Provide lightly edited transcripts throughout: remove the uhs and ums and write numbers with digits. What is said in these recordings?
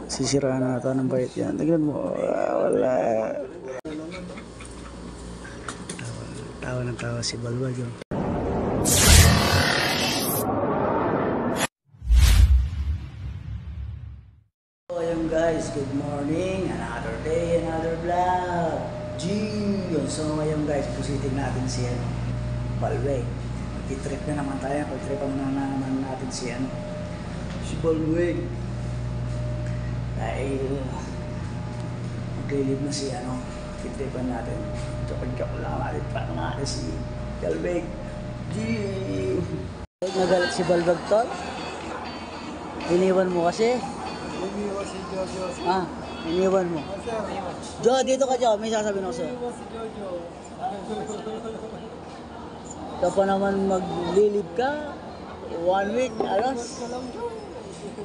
Sisiraan na ata ng bait yan. Tignan mo. Wala. Tawa ng tawa si Balbag yun. So ayun guys, good morning. Another day, another vlog. So ayun guys, pusitin natin si Balbag. Mag-trip na naman tayo. Pag-tripan na naman natin si Balbag. Dahil maglilib na si kitripan natin. Joke lang natin pa natin si Balbag. Nagalit si Balbag tol. Iniwan mo kasi. Iniwan si Jojo. Iniwan mo. Jo, dito ka Jo. May sasabihin ako sa'yo. Iniwan si Jojo. Ito pa naman maglilib ka. 1 week, alas.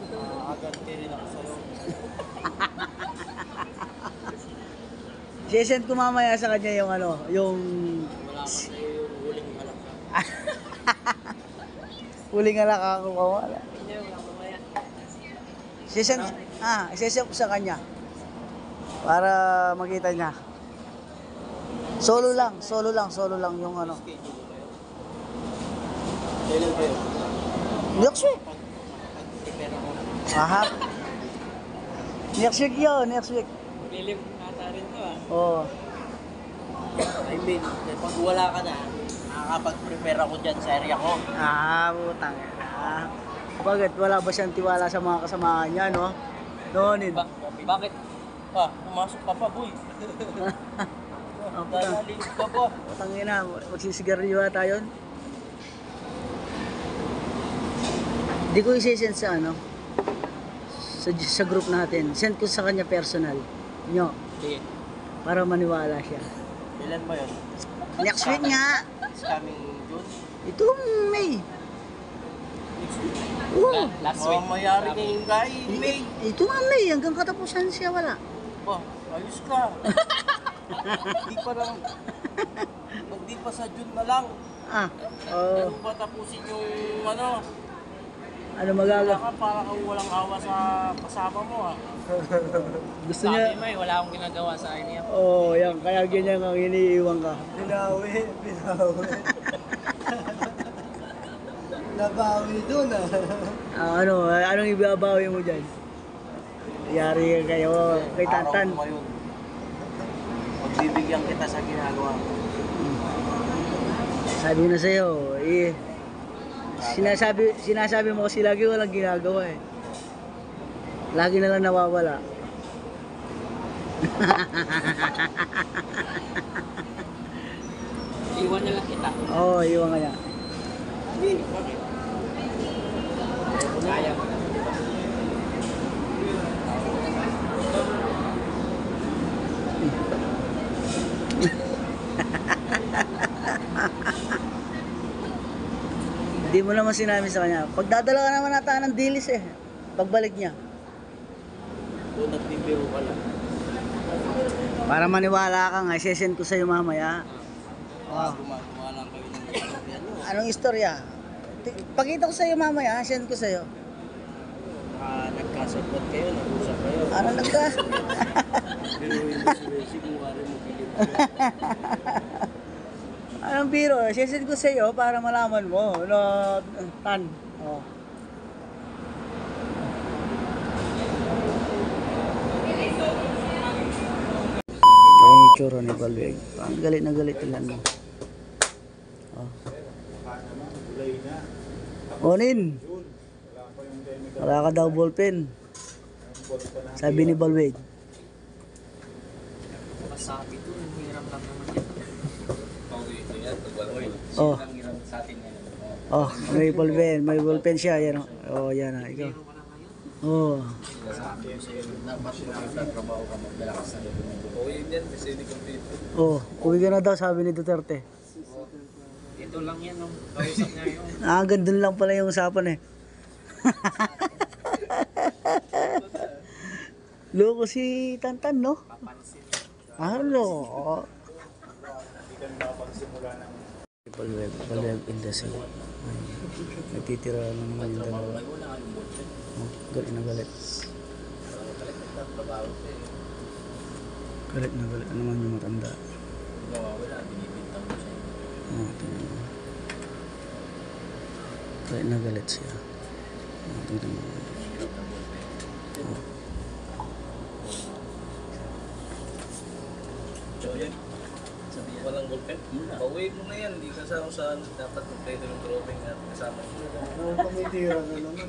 Nakaganti rin ako sa'yo. Sisend ko mamaya sa kanya yung yung... Wala ka sa'yo yung huling halak ka. Huling halak ako mawala. Hindi, wala mamaya. Isesend ko sa kanya. Para makita niya. Solo lang yung Kailan kayo? Next week. Pag-prepare ako. Aha. Next week yun, next week. Lilip ata rin to Oo. I mean, pag wala ka na, nakakapag-prepare ako dyan sa area ko. Putang ina. Bakit? Wala ba siyang tiwala sa mga kasamahan niya, no? Noonid. Bakit? Pumasok ka pa, boy. Dahil ka pa. Putang ina, magsisigarilyo ata yun. Hindi ko i-send sa sa group natin. Send ko sa kanya personal. Nyo. Sige. Para maniwala siya. Ilan ba yun? Next week nga. It's coming June? Itong May. Oo. Last week. Mayari na yung guy. May. Ito nga May. Hanggang katapusan siya wala. Ba, ayos ka. Hindi pa lang. Hindi pa sa June na lang. Oo. Ano ba tapusin yung Ano magagawa? Wala ka, para kang walang awa sa kasama mo Gusto niya. Sabi mo wala akong ginagawa sa akin yan. Oo, yan. Kaya ganyan ang iniiwan ka. Binawi. Nabawi dun Anong ibabawi mo dyan? Yari kayo kay Tantan. Magbibigyan kita sa ginagawa mo. Sabi na sa'yo, sinasabi mo kasi lagi walang ginagawa eh. Lagi na lang nawawala. Iwan na lang kita. Oo, iwan kaya. Hindi, bakit? Kaya mo. Hindi mo naman sinabi sa kanya. Pagdadala ka naman ata ng dilis eh. Pagbalik niya. Kung nagbibiro ka lang. Para maniwala ka nga, isesend ko sa'yo mamaya. Gumagawa lang kayo ng istorya nyo. Anong istorya? Pakita ko sa'yo mamaya, send ko sa'yo. Nagkasabot kayo, nag-usap kayo. Ano nagka? Pero hindi siguro mo bilip. Anong biro? Sesend ko sa'yo para malaman mo. Tan. Oh. Yung itsura ni Balbag. Ang galit na galit ilan mo. Oh. Onin. Wala ka daw ballpen. Sabi ni Balbag. Masabi ito, hirap lang naman yan. Oh. May ballpen siya, yan. Oh, yan ah, ikaw. Oh. Oh, uwi ka na daw, sabi ni Duterte. Ito lang yan, kausap niya yun. Gandun lang pala yung usapan eh. Loko si Tantan, no? Loko. Balbag industry. Nagtitira ng mga yung dalawa. Galit na galit. trabaho siya eh. Galit na naman yung matanda. Nawawala, binibintang mo siya. Tingnan mo. Galit na galit siya. Tingnan mo. So yan, sabihin walang ballpen. Pauwi mo na yan, hindi kasama sa dapat magplay ng drawing at kasama. Tumitira na naman.